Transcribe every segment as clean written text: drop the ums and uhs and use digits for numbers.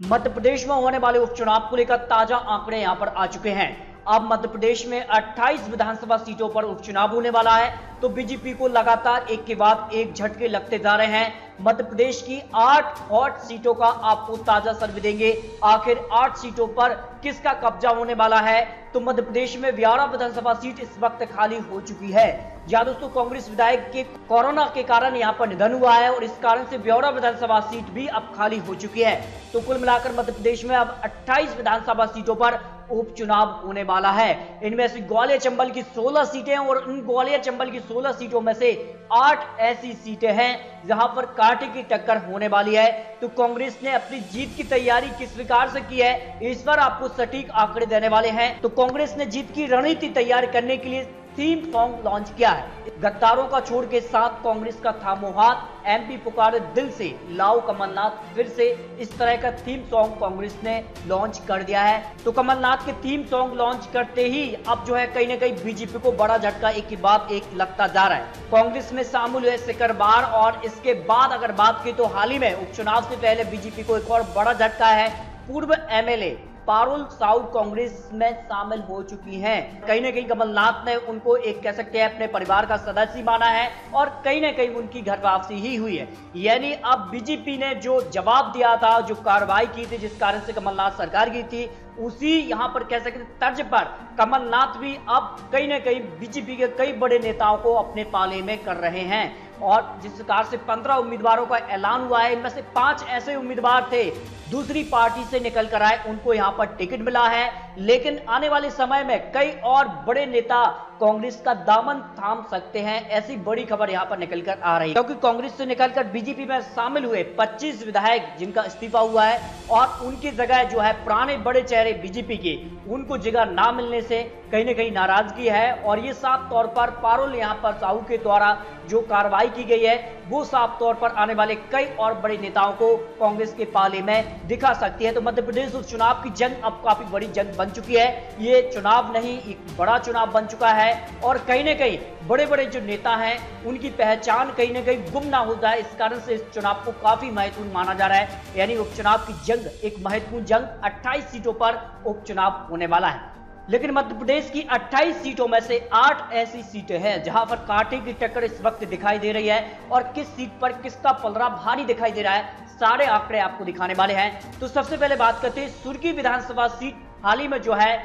मध्य प्रदेश में होने वाले उपचुनाव को लेकर ताजा आंकड़े यहां पर आ चुके हैं। अब मध्य प्रदेश में 28 विधानसभा सीटों पर उपचुनाव होने वाला है, तो बीजेपी को लगातार एक के बाद एक झटके लगते जा रहे हैं। मध्य प्रदेश की 8 हॉट सीटों का आपको ताजा सर्वे देंगे। आखिर 8 सीटों पर किसका कब्जा होने वाला है? तो मध्य प्रदेश में 11 विधानसभा सीट इस वक्त खाली हो चुकी है। जहां दोस्तों कांग्रेस विधायक के कोरोना के कारण यहां पर निधन हुआ है और इस कारण से 11 विधानसभा सीट भी अब खाली हो चुकी है। तो कुल मिलाकर मध्य प्रदेश में अब 28 विधानसभा सीटों पर उपचुनाव होने वाला है। इनमें से ग्वालियर चंबल की 16 सीटें और इन ग्वालियर चंबल की 16 सीटों में से 8 ऐसी सीटें हैं जहां पर कांटे की टक्कर होने वाली है। तो कांग्रेस ने अपनी जीत की तैयारी किस प्रकार से की है, इस पर आपको सटीक आंकड़े देने वाले हैं। तो कांग्रेस ने जीत की रणनीति तैयार करने के लिए थीम सॉन्ग लॉन्च किया है। गद्दारों का छोड़ के साथ कांग्रेस का थामो हाथ, एमपी पुकारे दिल से, लाओ कमलनाथ फिर से, इस तरह का थीम सॉन्ग कांग्रेस ने लॉन्च कर दिया है। तो कमलनाथ के थीम सॉन्ग लॉन्च करते ही अब जो है कहीं ना कहीं बीजेपी को बड़ा झटका एक के बाद एक लगता जा रहा है। कांग्रेस में शामिल हुए सिकरबार और इसके बाद अगर बात की तो हाल ही में उपचुनाव से पहले बीजेपी को एक और बड़ा झटका है। पूर्व एमएलए पारुल साहू कांग्रेस में शामिल हो चुकी हैं। कहीं ना कहीं कमलनाथ ने उनको एक कह सकते हैं अपने परिवार का सदस्य माना है और कहीं ना कहीं उनकी घर वापसी ही हुई है। यानी अब बीजेपी ने जो जवाब दिया था, जो कार्रवाई की थी, जिस कारण से कमलनाथ सरकार की थी, उसी यहां पर कह सकते तर्ज पर कमलनाथ भी अब कहीं ना कहीं बीजेपी के कई बड़े नेताओं को अपने पाले में कर रहे हैं। और जिस प्रकार से 15 उम्मीदवारों का ऐलान हुआ है, इनमें से 5 ऐसे उम्मीदवार थे दूसरी पार्टी से निकल कर आए, उनको यहां पर टिकट मिला है। लेकिन आने वाले समय में कई और बड़े नेता कांग्रेस का दामन थाम सकते हैं, ऐसी बड़ी खबर यहां पर निकलकर आ रही है। क्योंकि कांग्रेस से निकलकर बीजेपी में शामिल हुए 25 विधायक जिनका इस्तीफा हुआ है और उनकी जगह जो है पुराने बड़े चेहरे बीजेपी के, उनको जगह ना मिलने से कहीं ना कहीं नाराजगी है। और ये साफ तौर पर पारुल यहां पर साहू के द्वारा जो कार्रवाई की गई है, वो साफ तौर पर आने वाले कई और बड़े नेताओं को कांग्रेस के पाले में दिखा सकती है। तो मध्य प्रदेश उपचुनाव की जंग अब काफी बड़ी जंग बन चुकी है। ये चुनाव नहीं, एक बड़ा चुनाव बन चुका है और कहीं ना कहीं बड़े बड़े जो नेता हैं उनकी पहचान कहीं ना कहीं गुम ना हो जाए, इस कारण से इस चुनाव को काफी महत्वपूर्ण माना जा रहा है। यानी उपचुनाव की जंग एक महत्वपूर्ण जंग, 28 सीटों पर उपचुनाव होने वाला है। लेकिन मध्य प्रदेश की 28 सीटों में से 8 ऐसी सीटें हैं जहां पर कांटे की टक्कर इस वक्त दिखाई दे रही है और किस सीट पर किसका पलड़ा भारी दिखाई दे रहा है, सारे आंकड़े आपको दिखाने वाले हैं। तो सबसे पहले बात करते हैं सुर्खी विधानसभा सीट। हाल ही में जो है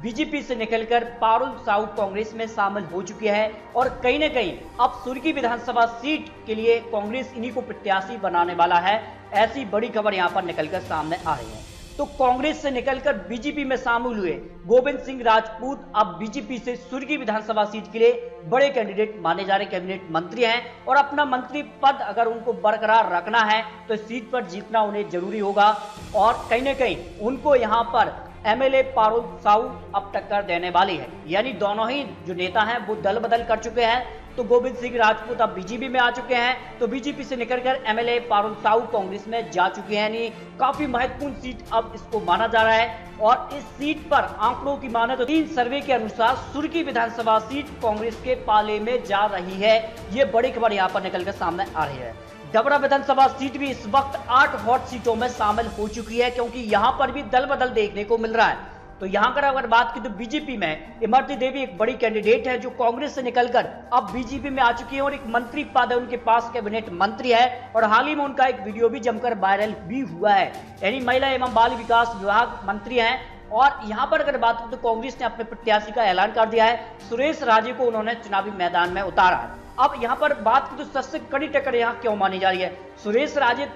बीजेपी से निकलकर पारुल साहू कांग्रेस में शामिल हो चुकी है और कहीं ना कहीं अब सुर्खी विधानसभा सीट के लिए कांग्रेस इन्हीं को प्रत्याशी बनाने वाला है। ऐसी बड़ी खबर यहां पर निकलकर सामने आ रही है। तो कांग्रेस से निकलकर बीजेपी में शामिल हुए गोविंद सिंह राजपूत अब बीजेपी से सुर्खी विधानसभा सीट के लिए बड़े कैंडिडेट माने जा रहे कैबिनेट मंत्री हैं और अपना मंत्री पद अगर उनको बरकरार रखना है तो इस सीट पर जीतना उन्हें जरूरी होगा। और कहीं ना कहीं उनको यहां पर एमएलए पारुल साहू अब टक्कर देने वाली है। यानी दोनों ही जो नेता हैं वो दल बदल कर चुके हैं। तो गोविंद सिंह राजपूत अब बीजेपी में आ चुके हैं, तो बीजेपी से निकलकर एमएलए पारुल साहू कांग्रेस में जा चुके हैं। यानी काफी महत्वपूर्ण सीट अब इसको माना जा रहा है। और इस सीट पर आंकड़ों की माने तो 3 सर्वे के अनुसार सुर्खी विधानसभा सीट कांग्रेस के पाले में जा रही है। ये बड़ी खबर यहाँ पर निकलकर सामने आ रही है। डबरा विधानसभा सीट भी इस वक्त 8 हॉट सीटों में शामिल हो चुकी है, क्योंकि यहां पर भी दल बदल देखने को मिल रहा है। तो यहां पर अगर बात की तो बीजेपी में इमरती देवी एक बड़ी कैंडिडेट है जो कांग्रेस से निकलकर अब बीजेपी में आ चुकी है और एक मंत्री पद है उनके पास, कैबिनेट मंत्री है। और हाल ही में उनका एक वीडियो भी जमकर वायरल भी हुआ है। यानी महिला एवं बाल विकास विभाग मंत्री हैं। और यहां पर अगर बात करें तो कांग्रेस ने अपने प्रत्याशी का ऐलान कर दिया है। सुरेश राजे को उन्होंने चुनावी मैदान में उतारा है। अब यहां पर बात की तो सबसे कड़ी टक्कर यहां क्यों मानी जा रही है? सुरेश राजे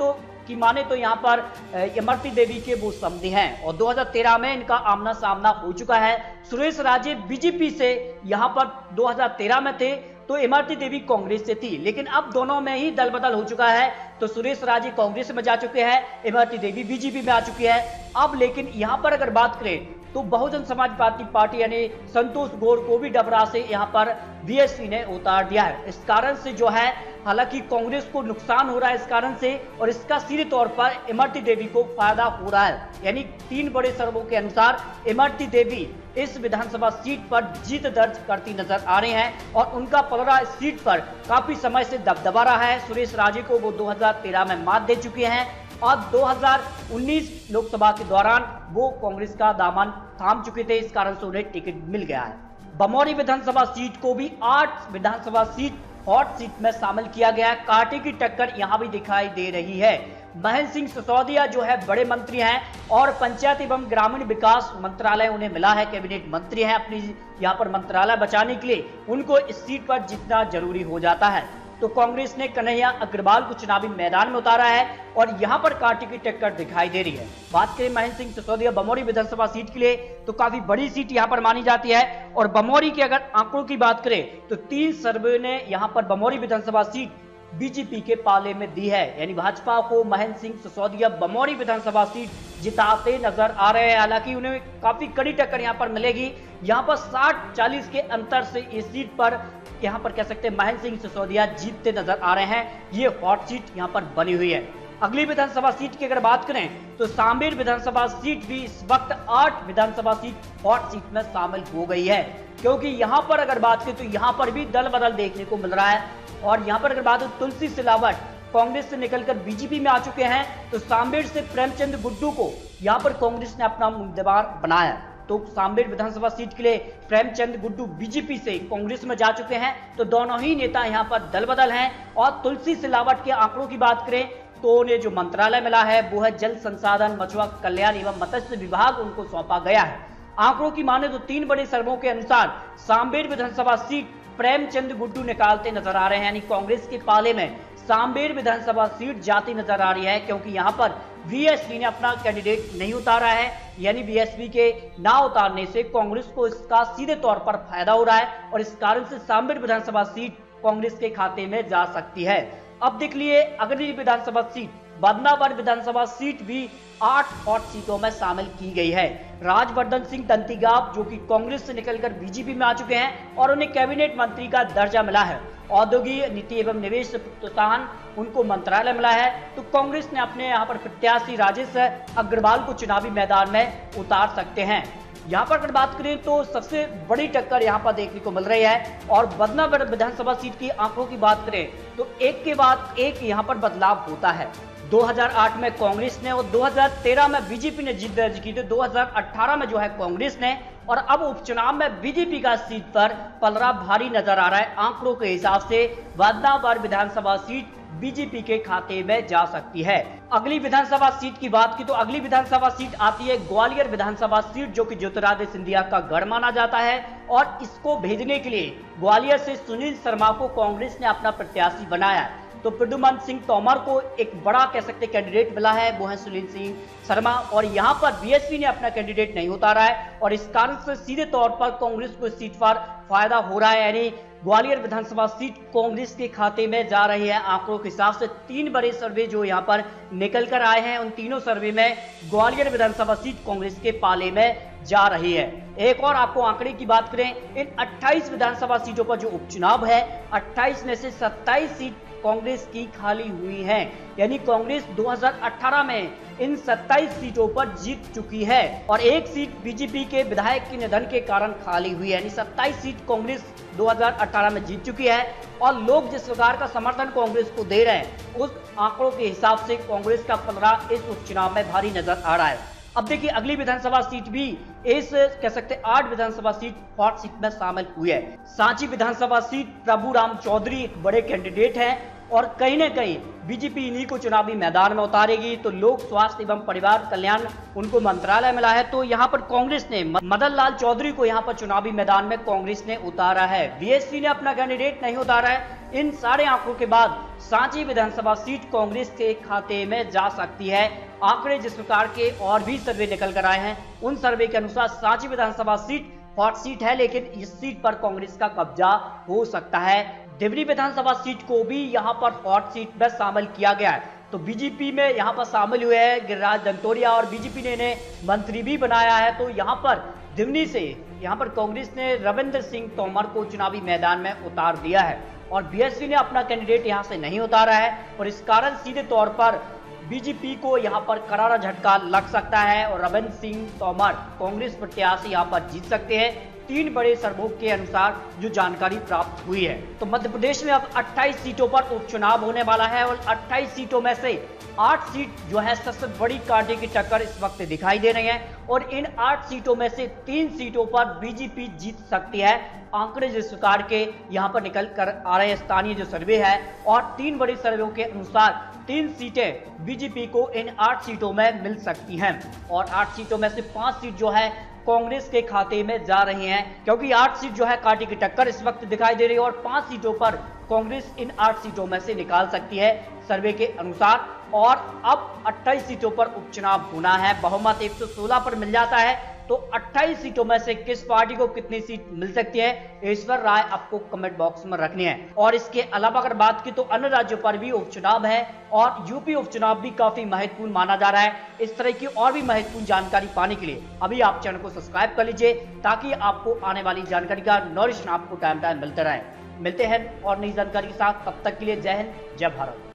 की माने तो यहां पर इमरती देवी के वो समधी हैं और 2013 में इनका आमना सामना हो चुका है। सुरेश राजे बीजेपी से यहां पर 2013 में थे, तो इमरती देवी कांग्रेस से थी, लेकिन अब दोनों में ही दल बदल हो चुका है। तो सुरेश राजे कांग्रेस में जा चुके हैं, इमरती देवी बीजेपी में आ चुकी है। अब लेकिन यहां पर अगर बात करें तो बहुजन समाज पार्टी यानी संतोष गौड़ को भी डबरा से यहां पर बीएसपी ने उतार दिया है। इस कारण से जो है हालांकि कांग्रेस को नुकसान हो रहा है इस कारण से, और इसका सीधे तौर पर इमरती देवी को फायदा हो रहा है। यानी 3 बड़े सर्वों के अनुसार इमरती देवी इस विधानसभा सीट पर जीत दर्ज करती नजर आ रही हैं और उनका पलड़ा इस सीट पर काफी समय से दबदबा रहा है। सुरेश राजे को वो 2013 में मात दे चुके हैं और 2019 लोकसभा के दौरान वो कांग्रेस का दामन थाम चुके थे, इस कारण से उन्हें टिकट मिल गया है। बमौरी विधानसभा सीट को भी 8 विधानसभा सीट हॉट सीट में शामिल किया गया है। कांटे की टक्कर यहां भी दिखाई दे रही है। महेंद्र सिंह सिसोदिया जो है बड़े मंत्री हैं और पंचायत एवं ग्रामीण विकास मंत्रालय उन्हें मिला है, कैबिनेट मंत्री हैं, अपनी यहां पर मंत्रालय बचाने के लिए उनको इस सीट पर जीतना जरूरी हो जाता है। तो कांग्रेस ने कन्हैया अग्रवाल को चुनावी मैदान में उतारा है और यहां पर कांटे की टक्कर दिखाई दे रही है। बात करें महेंद्र सिंह सिसोदिया बमौरी विधानसभा सीट के लिए तो काफी बड़ी सीट यहां पर मानी जाती है और बमौरी के अगर आंकड़ों की बात करें तो 3 सर्वे ने यहां पर बमौरी विधानसभा सीट बीजेपी के पाले में दी है, यानी भाजपा को महेंद्र सिंह सिसोदिया बमौरी विधानसभा सीट जिताते नजर आ रहे हैं। हालांकि उन्हें काफी कड़ी टक्कर यहां पर मिलेगी। यहां पर 60-40 के अंतर से इस सीट पर यहां पर कह सकते हैं महेंद्र सिंह सिसोदिया जीतते नजर आ रहे हैं। ये हॉट सीट यहां पर बनी हुई है। अगली विधानसभा सीट की अगर बात करें तो सांबेर विधानसभा सीट भी इस वक्त 8 विधानसभा सीट हॉट सीट में शामिल हो गई है, क्योंकि यहां पर अगर बात करें तो यहां पर भी दल बदल देखने को मिल रहा है। और यहां पर अगर बात हो तुलसी सिलावट कांग्रेस से निकलकर बीजेपी में आ चुके हैं, तो सांबेर से प्रेमचंद गुड्डू को यहां पर कांग्रेस ने अपना उम्मीदवार बनाया। तो सांबेर विधानसभा सीट के लिए प्रेमचंद गुड्डू बीजेपी से कांग्रेस में जा चुके हैं, तो दोनों ही नेता यहां पर दल बदल हैं। और तुलसी सिलावट के आंकड़ों की बात करें तो उन्हें जो मंत्रालय मिला है वो है जल संसाधन, मछुआ कल्याण एवं मत्स्य विभाग उनको सौंपा गया है। आंकड़ों की माने तो 3 बड़े सर्वों के अनुसार सांबेर विधानसभा सीट प्रेमचंद गुड्डू निकालते नजर आ रहे हैं, यानी कांग्रेस के पाले में सांबेर विधानसभा सीट जाती नजर आ रही है, क्योंकि यहां पर वीएसपी ने अपना कैंडिडेट नहीं उतारा है। यानी वीएसपी के ना उतारने से कांग्रेस को इसका सीधे तौर पर फायदा हो रहा है और इस कारण से सांबेर विधानसभा सीट कांग्रेस के खाते में जा सकती है। अब देख लिए अगली विधानसभा सीट बदनावर विधानसभा सीट भी 8 हॉट सीटों में शामिल की गई है। राजवर्धन सिंह दंतीगांव जो कि कांग्रेस से निकलकर बीजेपी में आ चुके हैं और उन्हें कैबिनेट मंत्री का दर्जा मिला है। औद्योगिक नीति एवं निवेश प्रोत्साहन उनको मंत्रालय मिला है। तो कांग्रेस ने अपने यहाँ पर प्रत्याशी राजेश अग्रवाल को चुनावी मैदान में उतार सकते हैं। यहाँ पर अगर बात करें तो सबसे बड़ी टक्कर यहाँ पर देखने को मिल रही है। और बदनावर विधानसभा सीट की आंकड़ों की बात करें तो एक के बाद एक यहाँ पर बदलाव होता है। 2008 में कांग्रेस ने और 2013 में बीजेपी ने जीत दर्ज की, तो 2018 में जो है कांग्रेस ने, और अब उपचुनाव में बीजेपी का सीट पर पलड़ा भारी नजर आ रहा है। आंकड़ों के हिसाब से बदनावर विधानसभा सीट बीजेपी के खाते में जा सकती है। अगली विधानसभा सीट की बात की तो अगली विधानसभा सीट आती है ग्वालियर विधानसभा सीट, जो कि ज्योतिरादित्य सिंधिया का गढ़ माना जाता है। और इसको भेजने के लिए ग्वालियर से सुनील शर्मा को कांग्रेस ने अपना प्रत्याशी बनाया है। तो प्रद्युमन सिंह तोमर को एक बड़ा कह सकते कैंडिडेट मिला है, वो है सुनील सिंह शर्मा, और यहां पर बीएसपी ने अपना कैंडिडेट नहीं उतारा है और इस कारण से सीधे तौर पर कांग्रेस को इस सीट पर फायदा हो रहा है। यानी ग्वालियर विधानसभा सीट कांग्रेस के खाते में जा रही है। आंकड़ों के हिसाब से 3 बड़े सर्वे जो यहां पर निकल कर आए हैं, उन तीनों सर्वे में ग्वालियर विधानसभा सीट कांग्रेस के पाले में जा रही है। एक और आपको आंकड़े की बात करें, इन 28 विधानसभा सीटों पर जो उपचुनाव है, 28 में से 27 सीट कांग्रेस की खाली हुई हैं। यानी कांग्रेस 2018 में इन 27 सीटों पर जीत चुकी है और एक सीट बीजेपी के विधायक के निधन के कारण खाली हुई है। यानी 27 सीट कांग्रेस 2018 में जीत चुकी है और लोग जिस प्रकार का समर्थन कांग्रेस को दे रहे हैं, उस आंकड़ों के हिसाब से कांग्रेस का पलड़ा इस उपचुनाव में भारी नजर आ रहा है। अब देखिए अगली विधानसभा सीट भी इस कह सकते 8 विधानसभा सीट हॉट सीट में शामिल हुई है। सांची विधानसभा सीट प्रभुराम चौधरी एक बड़े कैंडिडेट हैं और कहीं ना कहीं बीजेपी इन्हीं को चुनावी मैदान में उतारेगी। तो लोक स्वास्थ्य एवं परिवार कल्याण उनको मंत्रालय मिला है। तो यहाँ पर कांग्रेस ने मदन लाल चौधरी को यहाँ पर चुनावी मैदान में कांग्रेस ने उतारा है। बीएसपी ने अपना कैंडिडेट नहीं उतारा है। इन सारे आंकड़ों के बाद सांची विधानसभा सीट कांग्रेस के खाते में जा सकती है। आंकड़े जिस प्रकार के और भी सर्वे निकल कर आए हैं, उन सर्वे के अनुसार सांची विधानसभा सीट हॉट सीट है, लेकिन इस सीट पर कांग्रेस का कब्जा हो सकता है। देवरी विधानसभा सीट को भी यहां पर हॉट सीट में शामिल किया गया है। तो बीजेपी में यहां पर शामिल हुए हैं गिरिराज दंतोरिया और बीजेपी ने इन्हें मंत्री भी बनाया है। तो यहां पर दिवनी से यहां पर कांग्रेस ने रविंद्र सिंह तोमर को चुनावी मैदान में उतार दिया है और बीएसपी ने अपना कैंडिडेट यहां से नहीं उतारा है और इस कारण सीधे तौर पर बीजेपी को यहां पर करारा झटका लग सकता है और रविंद्र सिंह तोमर कांग्रेस प्रत्याशी यहां पर जीत सकते हैं। 3 बड़े सर्वों के अनुसार जो जानकारी प्राप्त हुई है। तो मध्य प्रदेश में अब 28 सीटों पर उपचुनाव होने वाला है और 28 सीटों में से 8 सीट जो है सबसे बड़ी कांटे की टक्कर इस वक्त दिखाई दे रही है और इन 8 सीटों में से 3 सीटों पर बीजेपी जीत सकती है। आंकड़े जिस प्रकार के यहाँ पर निकल कर आ रहे स्थानीय जो सर्वे है और 3 बड़े सर्वे के अनुसार 3 सीटें बीजेपी को इन 8 सीटों में मिल सकती हैं और 8 सीटों में से 5 सीट जो है कांग्रेस के खाते में जा रही हैं, क्योंकि 8 सीट जो है कांटे की टक्कर इस वक्त दिखाई दे रही है और 5 सीटों पर कांग्रेस इन 8 सीटों में से निकाल सकती है सर्वे के अनुसार। और अब 28 सीटों पर उपचुनाव होना है, बहुमत 116 पर मिल जाता है, तो 28 सीटों में से किस पार्टी को कितनी सीट मिल सकती है, इस पर राय आपको कमेंट बॉक्स में रखनी है। और इसके अलावा अगर बात की तो अन्य राज्यों पर भी उपचुनाव है और यूपी उपचुनाव भी काफी महत्वपूर्ण माना जा रहा है। इस तरह की और भी महत्वपूर्ण जानकारी पाने के लिए अभी आप चैनल को सब्सक्राइब कर लीजिए ताकि आपको आने वाली जानकारी का नोटिफिकेशन आपको टाइम टाइम मिलते रहे। मिलते हैं और नई जानकारी के साथ, तब तक के लिए जय हिंद, जय भारत।